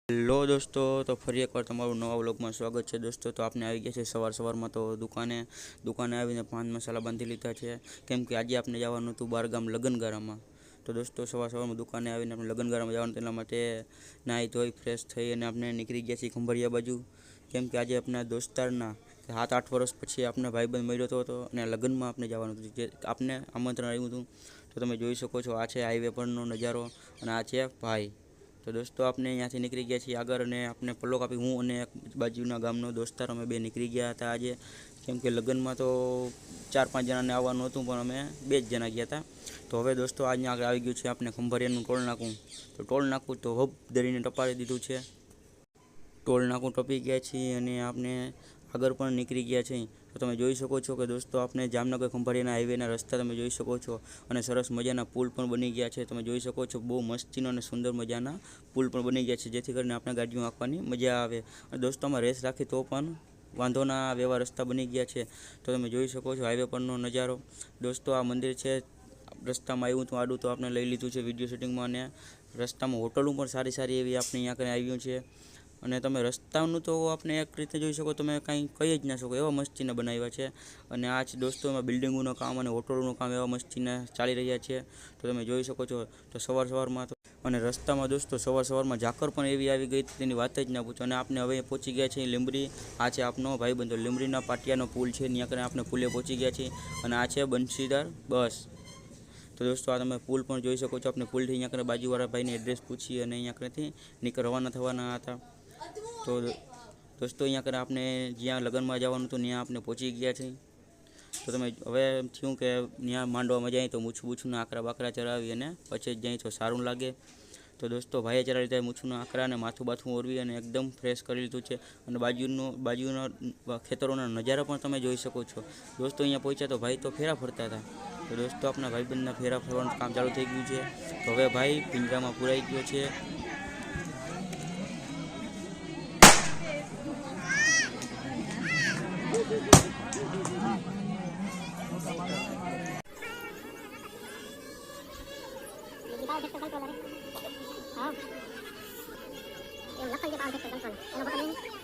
Hello દોસ્તો, તો ફરી એકવાર તમારું નવા વ્લોગમાં સ્વાગત છે દોસ્તો। તો આપણે આવી ગયા છે સવારમાં તો દુકાને આવીને પાન મસાલા બાંધી લીધા છે, કેમ કે આજે આપણે જવાનું હતું બહારગામ લગ્નગાળામાં। તો દોસ્તો સવારમાં દુકાને આવીને આપણે લગ્નગાળામાં જવાનું તેના માટે નાહી ધોઈ ફ્રેશ થઈ અને આપણે નીકળી ગયા છીએ ખંભાળિયા બાજુ, કેમ કે આજે આપણા દોસ્તારના 7-8 વર્ષ પછી આપણે ભાઈબંધ મળ્યો હતો અને લગ્નમાં આપણે જવાનું હતું, જે આપને આમંત્રણ આવ્યું હતું। તો તમે જોઈ શકો છો, આ છે હાઈવે પરનો નજારો અને આ છે ભાઈ। તો દોસ્તો આપણે અહીંયાથી નીકળી ગયા છીએ આગળ અને આપણે પલ્લો કાપી હું અને એક બાજુના ગામનો દોસ્તાર અમે બે નીકળી ગયા હતા આજે, કેમ કે લગ્નમાં તો 4-5 જણાને આવવાનું હતું પણ અમે 2 જ જણા ગયા હતા। તો હવે દોસ્તો અહીંયા આગળ આવી ગયું છે આપણે ખંભાળિયાનું ટોલ નાકું। તો ટોલ નાકું તો હબ દરીને ટપાવી દીધું છે, ટોલ નાકું ટપી ગયા છીએ અને આપણે આગળ પણ નીકળી ગયા છીએ। તો તમે જોઈ શકો છો કે દોસ્તો આપણે જામનગર ખંભાળિયાના હાઈવેના રસ્તા તમે જોઈ શકો છો અને સરસ મજાના પુલ પણ બની ગયા છે। તમે જોઈ શકો છો બહુ મસ્તીનો અને સુંદર મજાના પુલ પણ બની ગયા છે, જેથી કરીને આપણે ગાડીઓ આંકવાની મજા આવે અને દોસ્તોમાં રેસ રાખી તો પણ વાંધો ના આવે એવા રસ્તા બની ગયા છે। તો તમે જોઈ શકો છો હાઈવે પરનો નજારો। દોસ્તો આ મંદિર છે, રસ્તામાં આવ્યું હતું આડું તો આપણે લઈ લીધું છે વિડીયો શૂટિંગમાં, અને રસ્તામાં હોટલો પણ સારી એવી આપણે અહીંયા કરીને આવ્યું છે। અને તમે રસ્તાનું તો આપણે એક રીતે જોઈ શકો, તમે કાંઈ કહી જ ના શકો એવા મસ્તીના બનાવ્યા છે। અને આ જ દોસ્તો એમાં બિલ્ડિંગોનું કામ અને હોટલોનું કામ એવા મસ્તીના ચાલી રહ્યા છે। તો તમે જોઈ શકો છો તો સવારમાં તો અને રસ્તામાં દોસ્તો સવારમાં ઝાકર પણ એવી આવી ગઈ તેની વાત જ ના પૂછો। અને આપણે હવે પહોંચી ગયા છીએ લીંબડી। આ છે આપનો ભાઈબંધો લીંબડીના પાટિયાનો પુલ છે, ત્યાં કરીને આપણે પુલે પહોંચી ગયા છીએ અને આ છે બંસીદાર બસ। તો દોસ્તો આ તમે પુલ પણ જોઈ શકો છો, આપણે પુલથી અહીંયા કરીને બાજુવાળા ભાઈને એડ્રેસ પૂછી અને અહીંયા કરેથી રવાના થવાના હતા। તો દોસ્તો અહીંયા કરે આપણે જ્યાં લગ્નમાં જવાનું હતું ત્યાં આપણે પહોંચી ગયા છીએ। તો તમે હવે થયું કે ત્યાં માંડવામાં જાય તો મૂછના આકરા બાકરા ચરાવી અને પછી જ જાય તો સારું લાગે। તો દોસ્તો ભાઈએ ચરાવી લીધા મૂછના આકરા અને માથું બાથું ઓરવી અને એકદમ ફ્રેશ કરી લીધું છે અને બાજુના ખેતરોના નજારા પણ તમે જોઈ શકો છો। દોસ્તો અહીંયા પહોંચ્યા તો ભાઈ તો ફેરા ફરતા હતા। તો દોસ્તો આપણા ભાઈબંધના ફેરા ફરવાનું કામ ચાલુ થઈ ગયું છે। તો હવે ભાઈ પિંજરામાં પુરાઈ ગયો છે। હા, એ લખન જે પાલ છે કંટ્રોલ એનો પકડ